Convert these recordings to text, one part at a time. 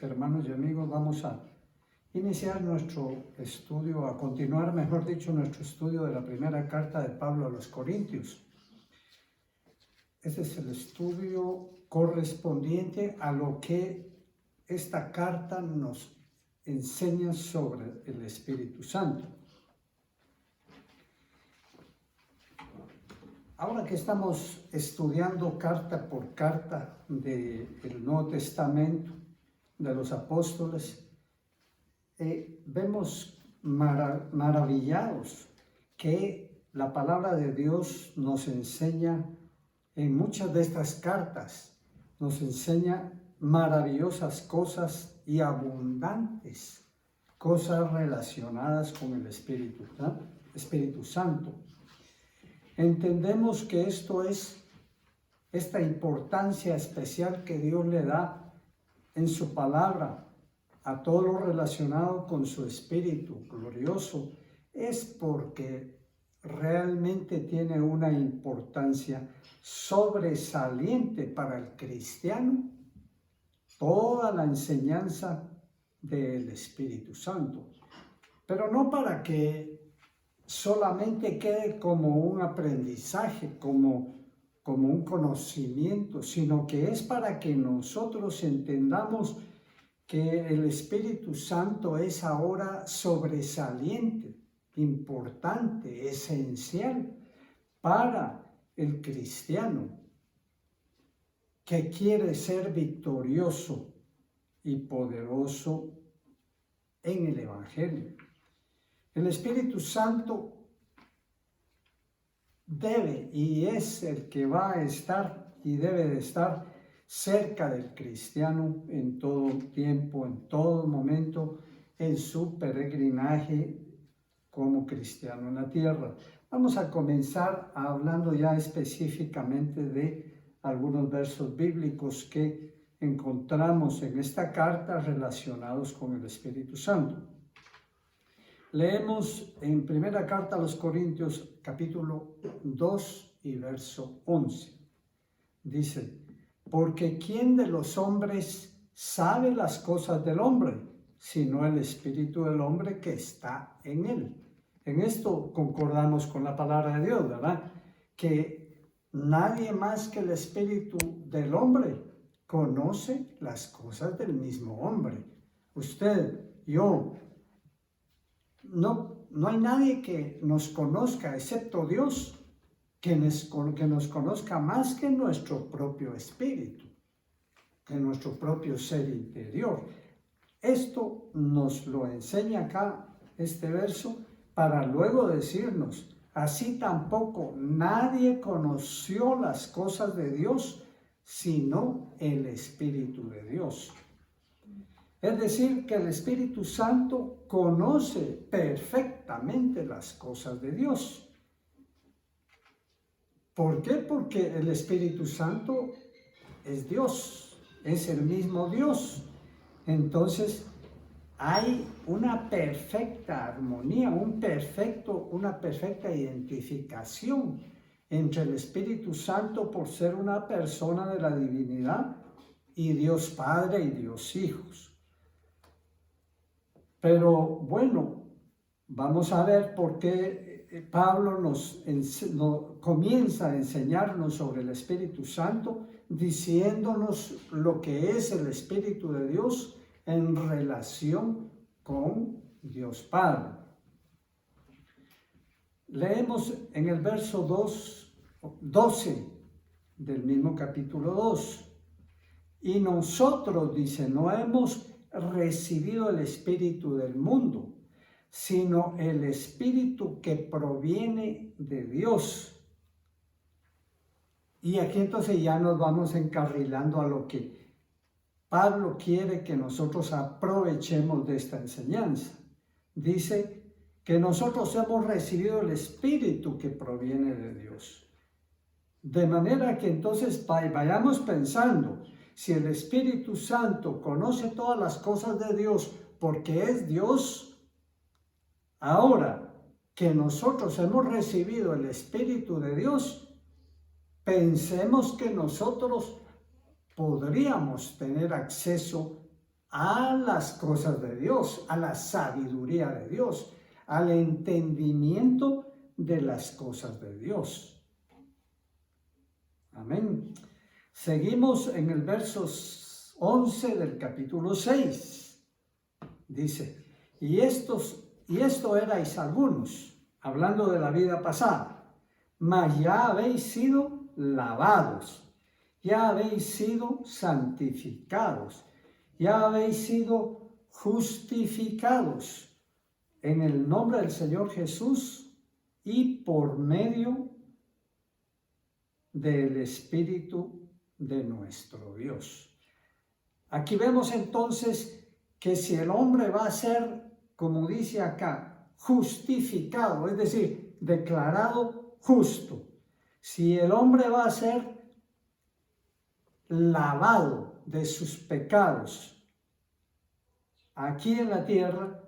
hermanos y amigos, vamos a iniciar nuestro estudio, a continuar, mejor dicho, nuestro estudio de la primera carta de Pablo a los Corintios. Este es el estudio correspondiente a lo que esta carta nos enseña sobre el Espíritu Santo. Ahora que estamos estudiando carta por carta del Nuevo Testamento, de los apóstoles, vemos maravillados que la palabra de Dios nos enseña en muchas de estas cartas, nos enseña maravillosas cosas y abundantes cosas relacionadas con el Espíritu Santo. Entendemos que esto es esta importancia especial que Dios le da en su palabra a todo lo relacionado con su Espíritu glorioso, es porque realmente tiene una importancia sobresaliente para el cristiano toda la enseñanza del Espíritu Santo, pero no para que solamente quede como un aprendizaje, como un conocimiento, sino que es para que nosotros entendamos que el Espíritu Santo es ahora sobresaliente, importante, esencial para el cristiano que quiere ser victorioso y poderoso en el Evangelio. El Espíritu Santo debe y es el que va a estar y debe de estar cerca del cristiano en todo tiempo, en todo momento, en su peregrinaje como cristiano en la tierra. Vamos a comenzar hablando ya específicamente de algunos versos bíblicos que encontramos en esta carta relacionados con el Espíritu Santo. Leemos en primera carta a los Corintios, capítulo 2 y verso 11. Dice: porque ¿quién de los hombres sabe las cosas del hombre, sino el espíritu del hombre que está en él? En esto concordamos con la palabra de Dios, ¿verdad? Que nadie más que el espíritu del hombre conoce las cosas del mismo hombre. Usted, yo, no hay nadie que nos conozca excepto Dios, que nos conozca más que nuestro propio espíritu, que nuestro propio ser interior. Esto nos lo enseña acá este verso para luego decirnos: así tampoco nadie conoció las cosas de Dios sino el Espíritu de Dios. Es decir, que el Espíritu Santo conoce perfectamente las cosas de Dios. ¿Por qué? Porque el Espíritu Santo es Dios, es el mismo Dios. Entonces, hay una perfecta armonía, una perfecta identificación entre el Espíritu Santo por ser una persona de la divinidad y Dios Padre y Dios Hijos. Pero bueno, vamos a ver por qué Pablo nos comienza a enseñarnos sobre el Espíritu Santo, diciéndonos lo que es el Espíritu de Dios en relación con Dios Padre. Leemos en el verso 12 del mismo capítulo 2. Y nosotros, dice, no hemos recibido el Espíritu del mundo, sino el Espíritu que proviene de Dios. Y aquí entonces ya nos vamos encarrilando a lo que Pablo quiere que nosotros aprovechemos de esta enseñanza. Dice que nosotros hemos recibido el Espíritu que proviene de Dios. De manera que entonces vayamos pensando, si el Espíritu Santo conoce todas las cosas de Dios porque es Dios, ahora que nosotros hemos recibido el Espíritu de Dios, pensemos que nosotros podríamos tener acceso a las cosas de Dios, a la sabiduría de Dios, al entendimiento de las cosas de Dios. Amén. Seguimos en el verso 11 del capítulo 6. Dice, y esto erais algunos, hablando de la vida pasada, mas ya habéis sido lavados, ya habéis sido santificados, ya habéis sido justificados en el nombre del Señor Jesús y por medio del Espíritu de nuestro Dios. Aquí vemos entonces que si el hombre va a ser, como dice acá, justificado, es decir, declarado justo, si el hombre va a ser lavado de sus pecados aquí en la tierra,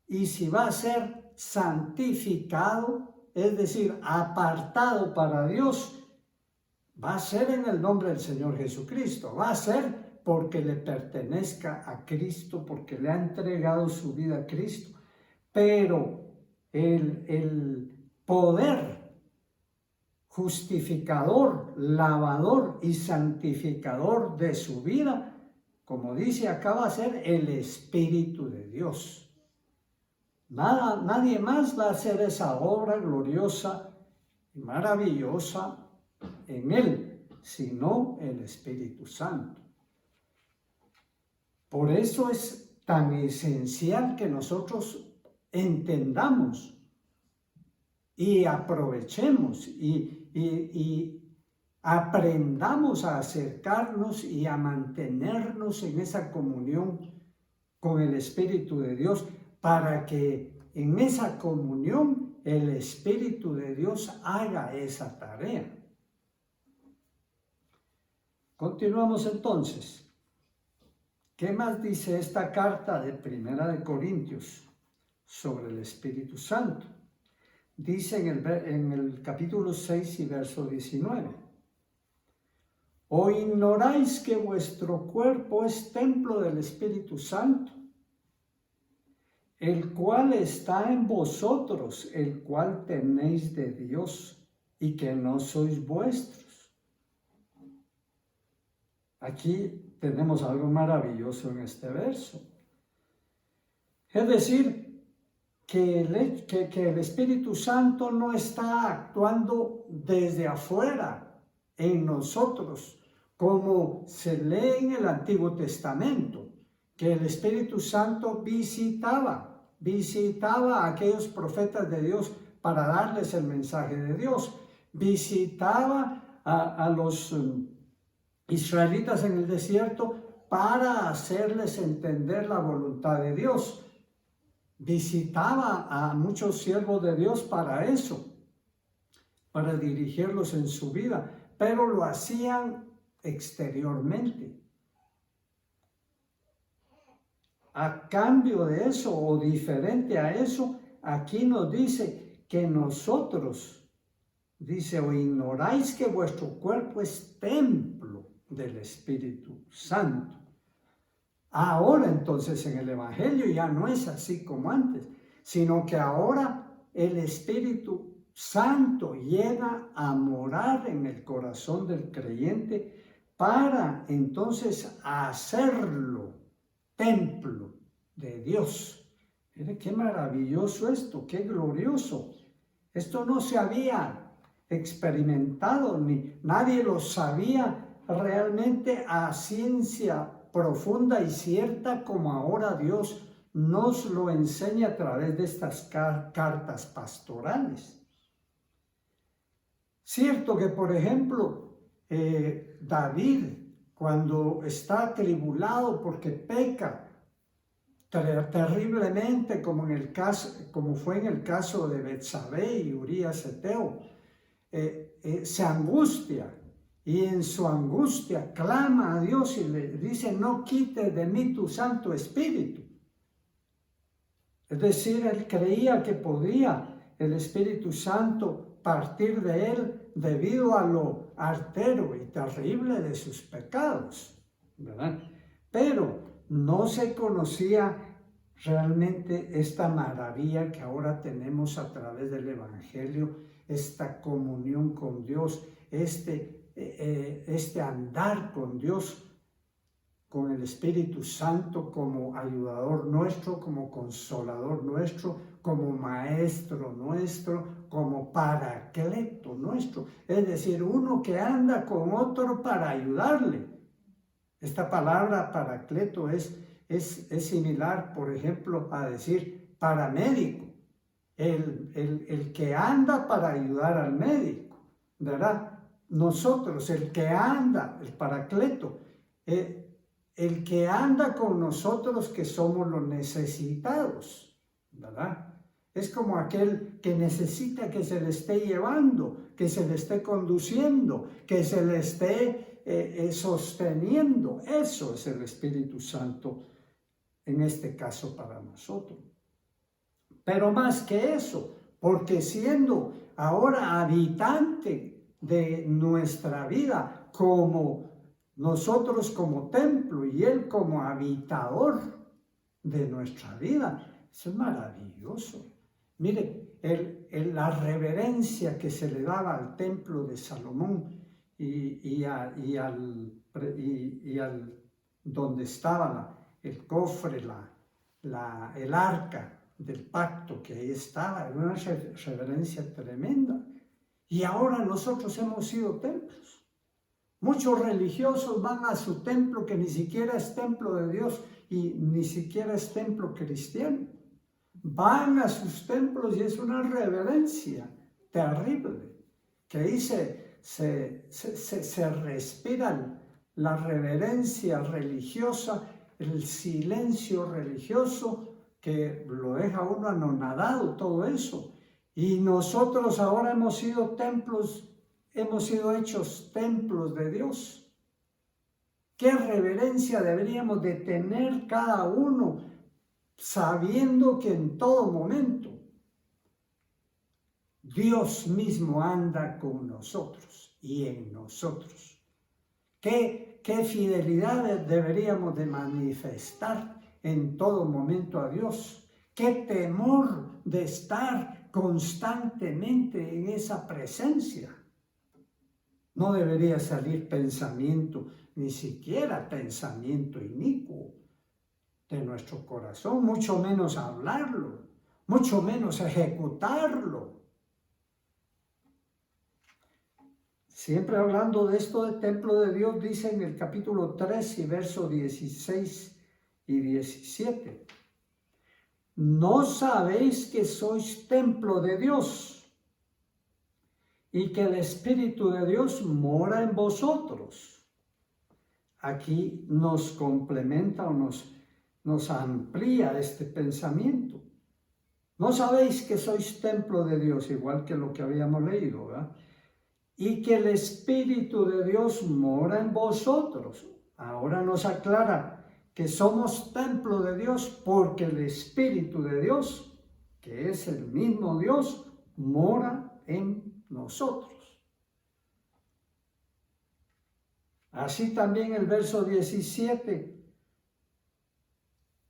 y si va a ser santificado, es decir, apartado para Dios, va a ser en el nombre del Señor Jesucristo, va a ser porque le pertenezca a Cristo, porque le ha entregado su vida a Cristo. Pero el poder justificador, lavador y santificador de su vida, como dice acá, va a ser el Espíritu de Dios. Nadie más va a hacer esa obra gloriosa y maravillosa en él, sino el Espíritu Santo. Por eso es tan esencial que nosotros entendamos y aprovechemos y aprendamos a acercarnos y a mantenernos en esa comunión con el Espíritu de Dios, para que en esa comunión el Espíritu de Dios haga esa tarea. Continuamos entonces. ¿Qué más dice esta carta de Primera de Corintios sobre el Espíritu Santo? Dice en el capítulo 6 y verso 19. ¿O ignoráis que vuestro cuerpo es templo del Espíritu Santo, el cual está en vosotros, el cual tenéis de Dios, y que no sois vuestros? Aquí tenemos algo maravilloso en este verso. Es decir, que el Espíritu Santo no está actuando desde afuera en nosotros, como se lee en el Antiguo Testamento, que el Espíritu Santo visitaba a aquellos profetas de Dios para darles el mensaje de Dios, visitaba a los israelitas en el desierto para hacerles entender la voluntad de Dios. Visitaba a muchos siervos de Dios para eso, para dirigirlos en su vida, pero lo hacían exteriormente. A cambio de eso, o diferente a eso, aquí nos dice que nosotros, dice, o ignoráis que vuestro cuerpo es templo del Espíritu Santo. Ahora entonces en el Evangelio ya no es así como antes, sino que ahora el Espíritu Santo llega a morar en el corazón del creyente para entonces hacerlo templo de Dios. Mire qué maravilloso esto, qué glorioso. Esto no se había experimentado, ni nadie lo sabía realmente a ciencia profunda y cierta como ahora Dios nos lo enseña a través de estas cartas pastorales. Cierto que, por ejemplo, David, cuando está atribulado porque peca terriblemente, como fue en el caso de Betsabé y Urías Eteo, se angustia, y en su angustia clama a Dios y le dice: no quites de mí tu Santo Espíritu. Es decir, él creía que podía el Espíritu Santo partir de él debido a lo artero y terrible de sus pecados, ¿verdad? Pero no se conocía realmente esta maravilla que ahora tenemos a través del Evangelio, esta comunión con Dios, este andar con Dios, con el Espíritu Santo como ayudador nuestro, como consolador nuestro, como maestro nuestro, como paracleto nuestro. Es decir, uno que anda con otro para ayudarle. Esta palabra paracleto es similar, por ejemplo, a decir paramédico. El que anda para ayudar al médico, ¿verdad? Nosotros, el que anda, el paracleto, el que anda con nosotros que somos los necesitados, ¿verdad? Es como aquel que necesita que se le esté llevando, que se le esté conduciendo, que se le esté sosteniendo. Eso es el Espíritu Santo, en este caso para nosotros. Pero más que eso, porque siendo ahora habitante de nuestra vida, como nosotros como templo y Él como habitador de nuestra vida, eso es maravilloso. Mire, la reverencia que se le daba al templo de Salomón y al donde estaba el cofre, el arca del pacto que ahí estaba, era una reverencia tremenda. Y ahora nosotros hemos sido templos. Muchos religiosos van a su templo que ni siquiera es templo de Dios y ni siquiera es templo cristiano. Van a sus templos y es una reverencia terrible, que ahí se respira la reverencia religiosa, el silencio religioso, que lo deja uno anonadado todo eso. Y nosotros ahora hemos sido templos, hemos sido hechos templos de Dios. ¿Qué reverencia deberíamos de tener cada uno, sabiendo que en todo momento Dios mismo anda con nosotros y en nosotros? ¿Qué fidelidad deberíamos de manifestar en todo momento a Dios? ¿Qué temor de estar constantemente en esa presencia? No debería salir pensamiento, ni siquiera pensamiento inicuo de nuestro corazón, mucho menos hablarlo, mucho menos ejecutarlo. Siempre hablando de esto del templo de Dios, dice en el capítulo 3 y versos 16 y 17. ¿No sabéis que sois templo de Dios y que el Espíritu de Dios mora en vosotros? Aquí nos complementa o nos amplía este pensamiento. ¿No sabéis que sois templo de Dios? Igual que lo que habíamos leído, ¿verdad? Y que el Espíritu de Dios mora en vosotros. Ahora nos aclara que somos templo de Dios porque el Espíritu de Dios, que es el mismo Dios, mora en nosotros. Así también el verso 17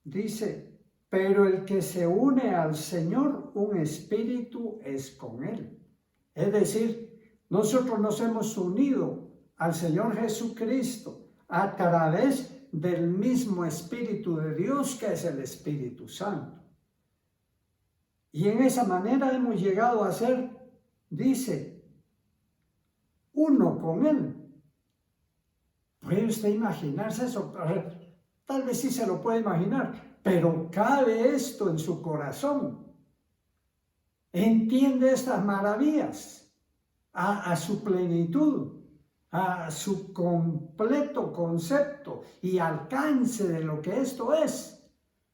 dice, pero el que se une al Señor, un espíritu es con Él. Es decir, nosotros nos hemos unido al Señor Jesucristo a través del mismo Espíritu de Dios, que es el Espíritu Santo. Y en esa manera hemos llegado a ser, dice, uno con Él. ¿Puede usted imaginarse eso? Tal vez sí se lo puede imaginar, pero cabe esto en su corazón. Entiende estas maravillas a su plenitud, a su completo concepto y alcance de lo que esto es.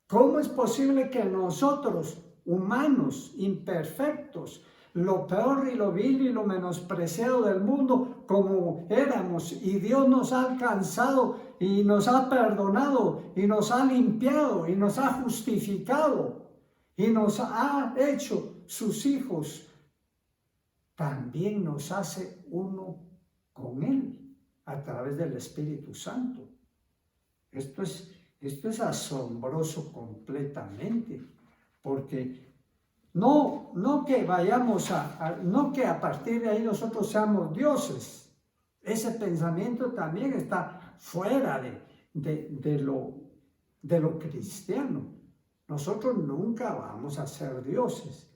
¿Cómo es posible que nosotros, humanos, imperfectos, lo peor y lo vil y lo menospreciado del mundo como éramos, y Dios nos ha alcanzado y nos ha perdonado y nos ha limpiado y nos ha justificado y nos ha hecho sus hijos, también nos hace uno con Él a través del Espíritu Santo? Esto es Esto es asombroso completamente, porque no que vayamos no que a partir de ahí nosotros seamos dioses. Ese pensamiento también está fuera de lo cristiano. Nosotros nunca vamos a ser dioses.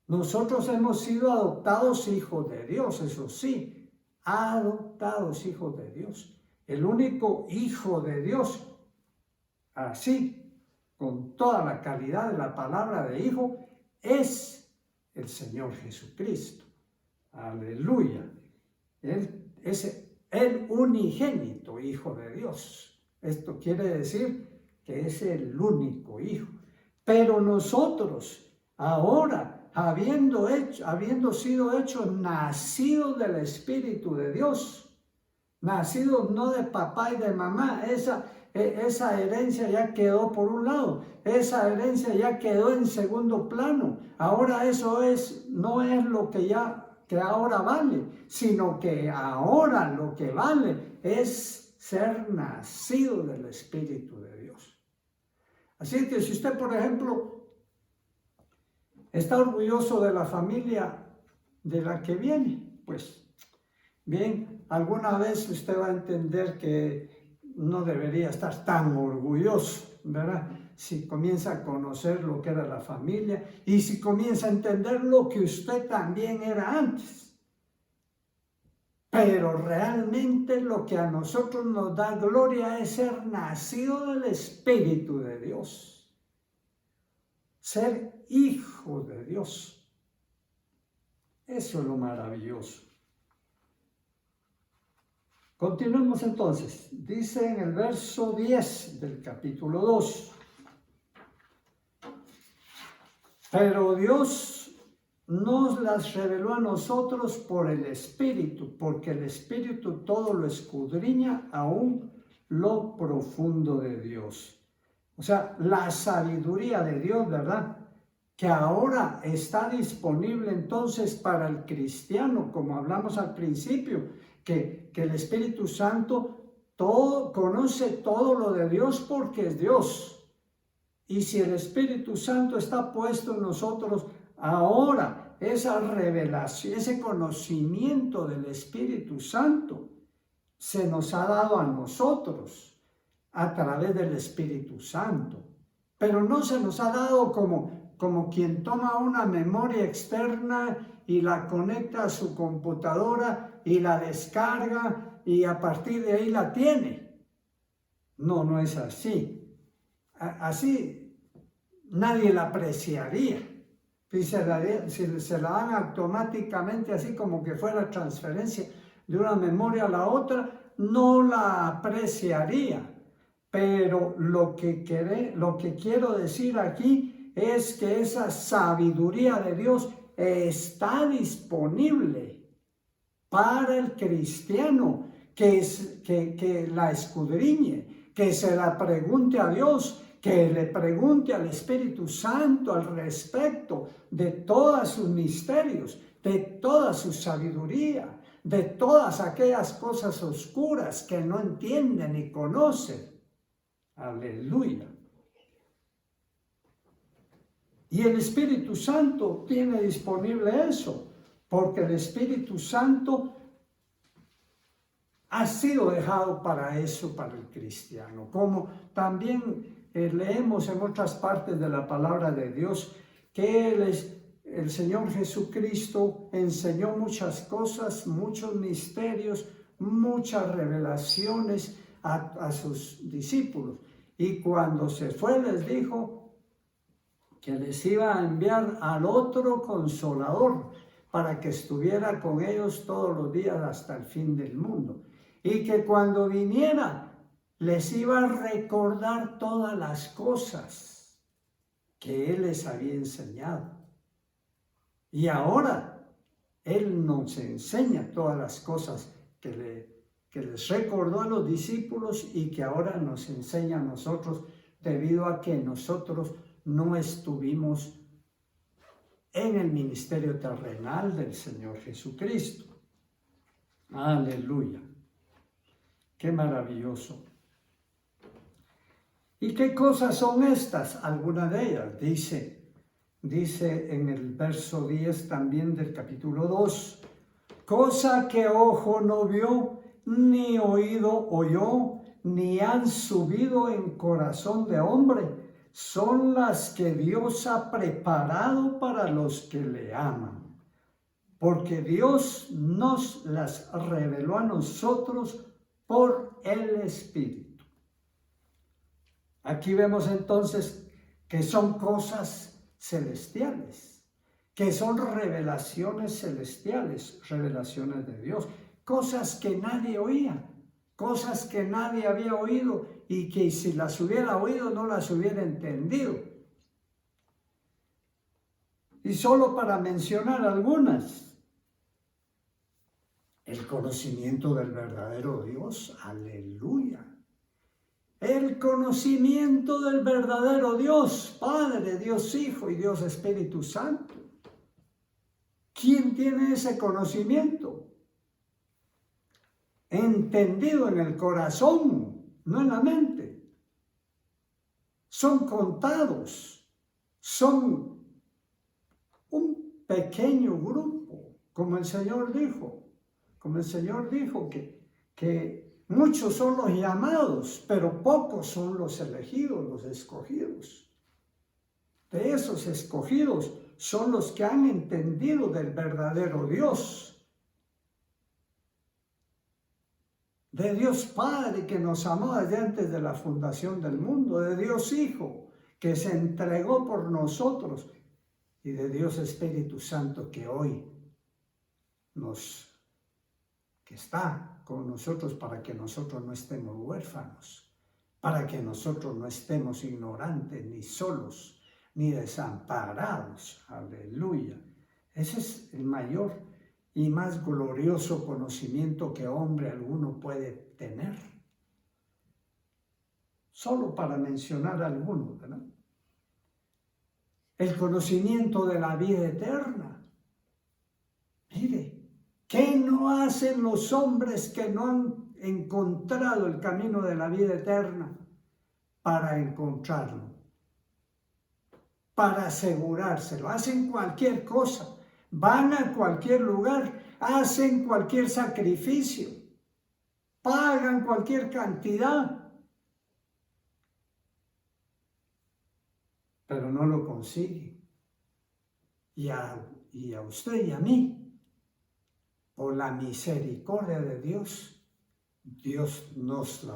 Nosotros hemos sido adoptados hijos de Dios, eso sí, adoptados hijos de Dios. El único hijo de Dios, así, con toda la calidad de la palabra de hijo, es el Señor Jesucristo. Aleluya. Él es el unigénito Hijo de Dios. Esto quiere decir que es el único Hijo. Pero nosotros, ahora, habiendo sido hechos nacidos del Espíritu de Dios, nacidos no de papá y de mamá, esa herencia ya quedó por un lado, esa herencia ya quedó en segundo plano. Ahora eso no es lo que ahora vale, sino que ahora lo que vale es ser nacido del Espíritu de Dios. Así que si usted, por ejemplo, está orgulloso de la familia de la que viene, pues bien, alguna vez usted va a entender que no debería estar tan orgulloso, ¿verdad? Si comienza a conocer lo que era la familia y si comienza a entender lo que usted también era antes. Pero realmente lo que a nosotros nos da gloria es ser nacido del Espíritu de Dios, ser hijo de Dios. Eso es lo maravilloso. Continuemos entonces. Dice en el verso 10 del capítulo 2. Pero Dios nos las reveló a nosotros por el Espíritu, porque el Espíritu todo lo escudriña, aún lo profundo de Dios. O sea, la sabiduría de Dios, ¿verdad? Que ahora está disponible entonces para el cristiano, como hablamos al principio, que el Espíritu Santo conoce todo lo de Dios porque es Dios. Y si el Espíritu Santo está puesto en nosotros, ahora esa revelación, ese conocimiento del Espíritu Santo se nos ha dado a nosotros a través del Espíritu Santo. Pero no se nos ha dado como quien toma una memoria externa y la conecta a su computadora y la descarga y a partir de ahí la tiene. No es así. Así nadie la apreciaría. Si se la dan automáticamente, así como que fuera transferencia de una memoria a la otra, no la apreciaría. Pero lo que quiero decir aquí es que esa sabiduría de Dios está disponible para el cristiano que la escudriñe, que se la pregunte a Dios, que le pregunte al Espíritu Santo al respecto de todos sus misterios, de toda su sabiduría, de todas aquellas cosas oscuras que no entiende ni conoce. Aleluya. Y el Espíritu Santo tiene disponible eso, porque el Espíritu Santo ha sido dejado para eso, para el cristiano. Como también leemos en otras partes de la palabra de Dios, que el Señor Jesucristo enseñó muchas cosas, muchos misterios, muchas revelaciones a sus discípulos. Y cuando se fue les dijo que les iba a enviar al otro Consolador para que estuviera con ellos todos los días hasta el fin del mundo. Y que cuando viniera les iba a recordar todas las cosas que Él les había enseñado. Y ahora Él nos enseña todas las cosas que les recordó a los discípulos y que ahora nos enseña a nosotros, debido a que nosotros no estuvimos en el ministerio terrenal del Señor Jesucristo. Aleluya. Qué maravilloso. ¿Y qué cosas son estas? Algunas de ellas. Dice en el verso 10 también del capítulo 2, cosa que ojo no vio, ni oído oyó, ni han subido en corazón de hombre, son las que Dios ha preparado para los que le aman. Porque Dios nos las reveló a nosotros por el Espíritu. Aquí vemos entonces que son cosas celestiales, que son revelaciones celestiales, revelaciones de Dios, cosas que nadie oía, cosas que nadie había oído y que si las hubiera oído no las hubiera entendido. Y solo para mencionar algunas, el conocimiento del verdadero Dios, aleluya. El conocimiento del verdadero Dios, Padre, Dios Hijo y Dios Espíritu Santo. ¿Quién tiene ese conocimiento? Entendido en el corazón, no en la mente. Son contados, son un pequeño grupo, como el Señor dijo que muchos son los llamados, pero pocos son los elegidos, los escogidos. De esos escogidos son los que han entendido del verdadero Dios, de Dios Padre que nos amó desde antes de la fundación del mundo, de Dios Hijo que se entregó por nosotros y de Dios Espíritu Santo que hoy que está con nosotros para que nosotros no estemos huérfanos, para que nosotros no estemos ignorantes, ni solos, ni desamparados. Aleluya. Ese es el mayor y más glorioso conocimiento que hombre alguno puede tener. Solo para mencionar algunos, ¿verdad? El conocimiento de la vida eterna. Mire, ¿qué no hacen los hombres que no han encontrado el camino de la vida eterna para encontrarlo? Para asegurárselo. Hacen cualquier cosa, van a cualquier lugar, hacen cualquier sacrificio, pagan cualquier cantidad, pero no lo consiguen. Y a usted y a mí, por la misericordia de Dios, Dios nos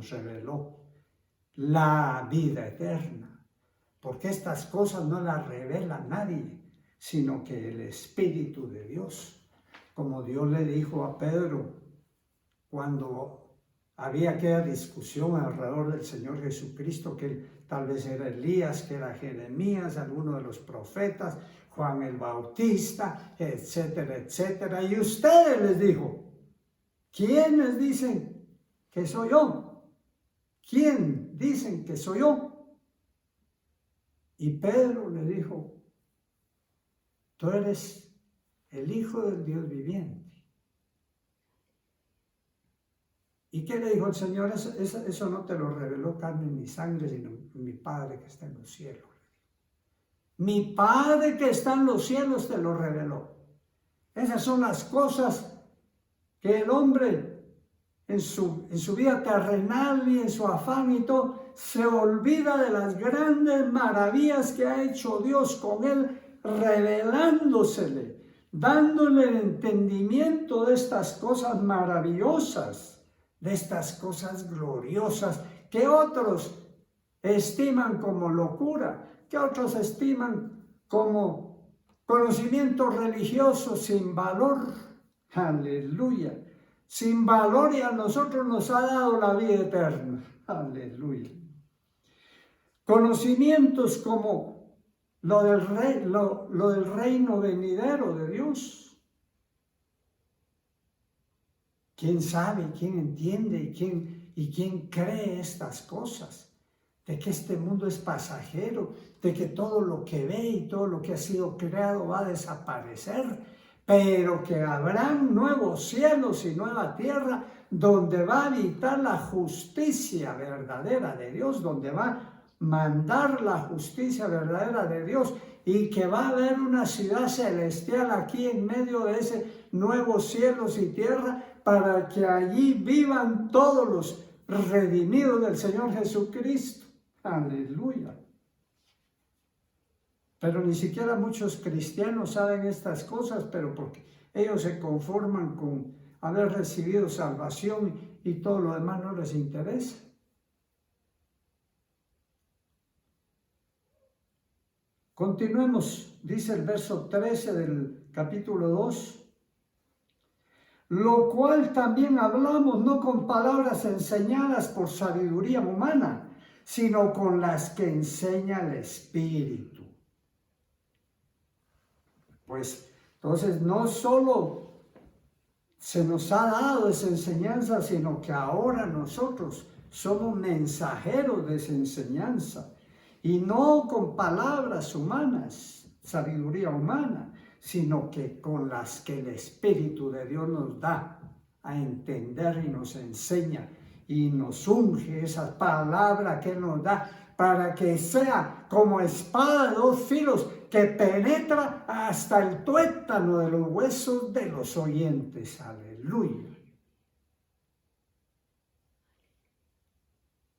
reveló la vida eterna, porque estas cosas no las revela nadie, sino que el Espíritu de Dios, como Dios le dijo a Pedro cuando había aquella discusión alrededor del Señor Jesucristo, que él tal vez era Elías, que era Jeremías, alguno de los profetas, Juan el Bautista, etcétera, etcétera. Y ustedes les dijo, ¿quiénes dicen que soy yo? ¿Quién dicen que soy yo? Y Pedro le dijo, tú eres el Hijo del Dios viviente. ¿Y qué le dijo el Señor? Eso no te lo reveló carne ni sangre, sino mi Padre que está en los cielos. Mi Padre que está en los cielos te lo reveló. Esas son las cosas que el hombre en su vida terrenal y en su afán y todo, se olvida de las grandes maravillas que ha hecho Dios con él, revelándosele, dándole el entendimiento de estas cosas maravillosas, de estas cosas gloriosas que otros estiman como locura, que otros estiman como conocimiento religioso sin valor. Aleluya. Sin valor, y a nosotros nos ha dado la vida eterna. Aleluya. Conocimientos como lo del reino venidero de Dios. ¿Quién sabe, quién entiende y quién cree estas cosas? De que este mundo es pasajero, de que todo lo que ve y todo lo que ha sido creado va a desaparecer, pero que habrán nuevos cielos y nueva tierra donde va a habitar la justicia verdadera de Dios, donde va a mandar la justicia verdadera de Dios, y que va a haber una ciudad celestial aquí en medio de ese nuevos cielos y tierra, para que allí vivan todos los redimidos del Señor Jesucristo. Aleluya. Pero ni siquiera muchos cristianos saben estas cosas, pero porque ellos se conforman con haber recibido salvación y todo lo demás no les interesa. Continuemos, dice el verso 13 del capítulo 2. Lo cual también hablamos no con palabras enseñadas por sabiduría humana, sino con las que enseña el Espíritu. Pues entonces no solo se nos ha dado esa enseñanza, sino que ahora nosotros somos mensajeros de esa enseñanza. Y no con palabras humanas, sabiduría humana, sino que con las que el Espíritu de Dios nos da a entender y nos enseña y nos unge esa palabra que Él nos da para que sea como espada de dos filos que penetra hasta el tuétano de los huesos de los oyentes. Aleluya.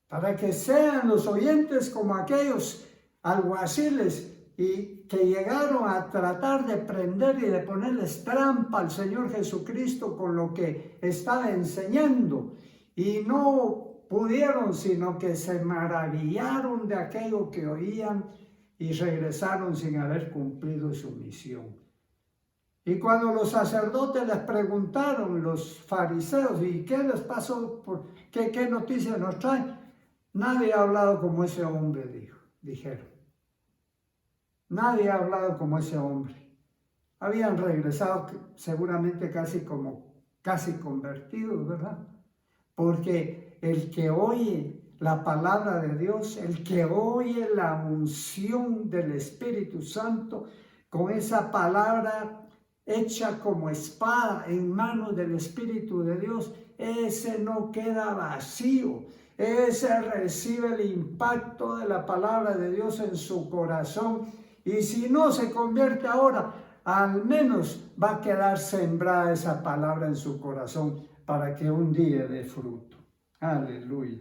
Para que sean los oyentes como aquellos alguaciles y que llegaron a tratar de prender y de ponerles trampa al Señor Jesucristo con lo que estaba enseñando, y no pudieron, sino que se maravillaron de aquello que oían y regresaron sin haber cumplido su misión. Y cuando los sacerdotes les preguntaron, los fariseos, ¿y qué les pasó? ¿Qué noticias nos traen? Nadie ha hablado como ese hombre, dijeron. Nadie ha hablado como ese hombre. Habían regresado seguramente casi convertidos, ¿verdad? Porque el que oye la palabra de Dios, el que oye la unción del Espíritu Santo, con esa palabra hecha como espada en manos del Espíritu de Dios, ese no queda vacío. Ese recibe el impacto de la palabra de Dios en su corazón, y si no se convierte ahora, al menos va a quedar sembrada esa palabra en su corazón para que un día dé fruto. Aleluya.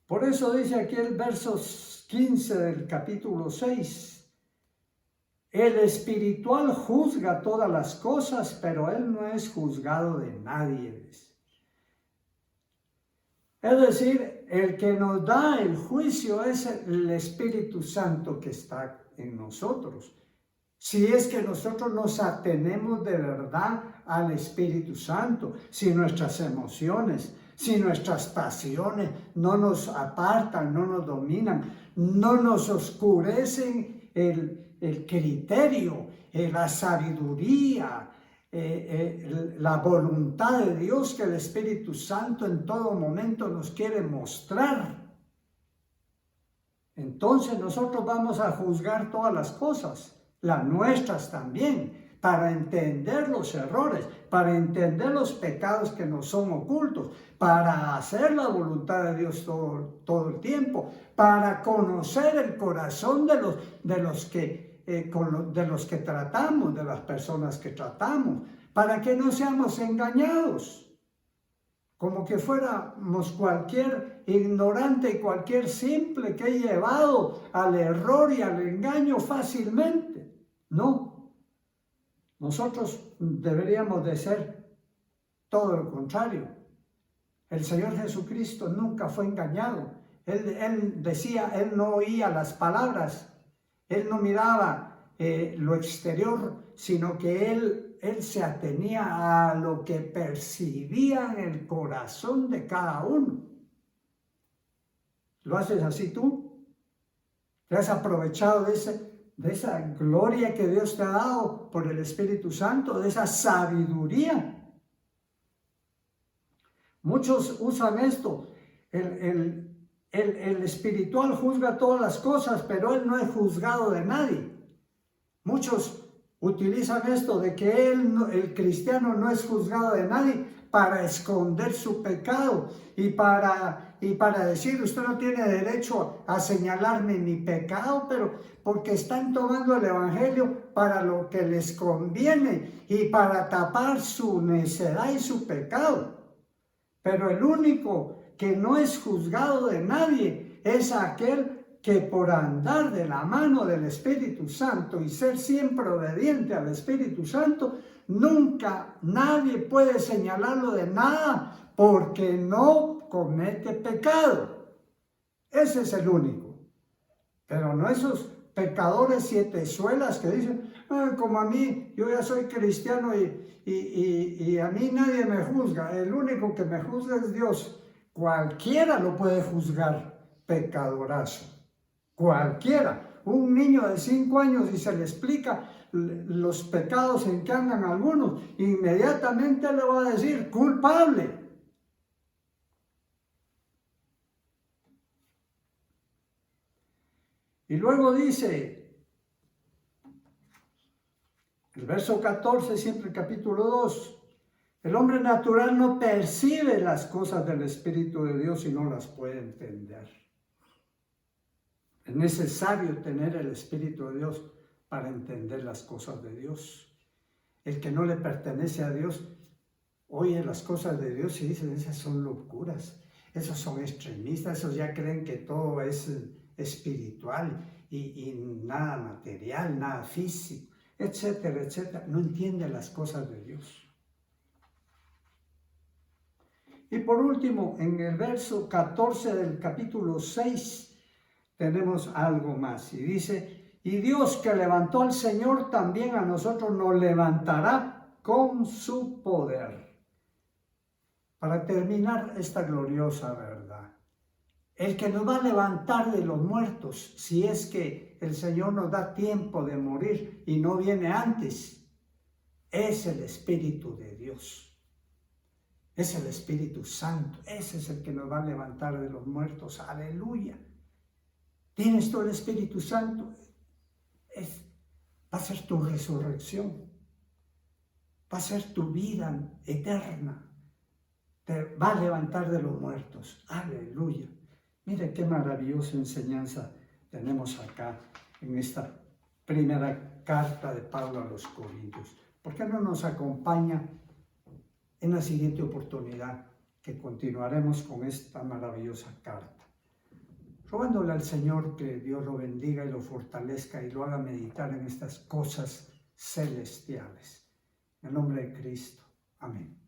Por eso dice aquí el verso 15 del capítulo 6. El espiritual juzga todas las cosas, pero él no es juzgado de nadie. Es decir, el que nos da el juicio es el Espíritu Santo que está en nosotros. Si es que nosotros nos atenemos de verdad al Espíritu Santo, si nuestras emociones, si nuestras pasiones no nos apartan, no nos dominan, no nos oscurecen el criterio, la sabiduría, la voluntad de Dios que el Espíritu Santo en todo momento nos quiere mostrar. Entonces nosotros vamos a juzgar todas las cosas, las nuestras también, para entender los errores, para entender los pecados que nos son ocultos, para hacer la voluntad de Dios todo el tiempo, para conocer el corazón de los que tratamos, de las personas que tratamos, para que no seamos engañados, como que fuéramos cualquier ignorante y cualquier simple que he llevado al error y al engaño fácilmente. No. Nosotros deberíamos de ser todo lo contrario. El Señor Jesucristo nunca fue engañado. Él decía, Él no oía las palabras, Él no miraba lo exterior, sino que Él se atenía a lo que percibía en el corazón de cada uno. ¿Lo haces así tú? ¿Te has aprovechado de esa gloria que Dios te ha dado por el Espíritu Santo, de esa sabiduría? Muchos usan esto. El espiritual juzga todas las cosas, pero él no es juzgado de nadie. Muchos utilizan esto de que el cristiano no es juzgado de nadie para esconder su pecado y para decir, usted no tiene derecho a señalarme mi pecado, pero porque están tomando el evangelio para lo que les conviene y para tapar su necedad y su pecado. Pero el único que no es juzgado de nadie es aquel que por andar de la mano del Espíritu Santo y ser siempre obediente al Espíritu Santo, nunca nadie puede señalarlo de nada porque no comete pecado. Ese es el único. Pero no esos pecadores sietezuelas que dicen, como a mí, yo ya soy cristiano y a mí nadie me juzga. El único que me juzga es Dios. Cualquiera lo puede juzgar, pecadorazo. Cualquiera. Un niño de 5 años y se le explica los pecados en que andan algunos, inmediatamente le va a decir culpable. Y luego dice, el verso 14, siempre el capítulo 2, el hombre natural no percibe las cosas del Espíritu de Dios y no las puede entender. Es necesario tener el Espíritu de Dios para entender las cosas de Dios. El que no le pertenece a Dios oye las cosas de Dios y dice, esas son locuras, esos son extremistas, esos ya creen que todo es espiritual y nada material, nada físico, etcétera, etcétera. No entiende las cosas de Dios. Y por último, en el verso 14 del capítulo 6, tenemos algo más y dice, y Dios que levantó al Señor también a nosotros nos levantará con su poder. Para terminar esta gloriosa verdad, el que nos va a levantar de los muertos, si es que el Señor nos da tiempo de morir y no viene antes, es el Espíritu de Dios. Es el Espíritu Santo, ese es el que nos va a levantar de los muertos. Aleluya. Tienes todo el Espíritu Santo, va a ser tu resurrección, va a ser tu vida eterna, te va a levantar de los muertos. Aleluya. Mire qué maravillosa enseñanza tenemos acá en esta primera carta de Pablo a los Corintios. ¿Por qué no nos acompaña en la siguiente oportunidad que continuaremos con esta maravillosa carta? Rogándole al Señor que Dios lo bendiga y lo fortalezca y lo haga meditar en estas cosas celestiales. En el nombre de Cristo. Amén.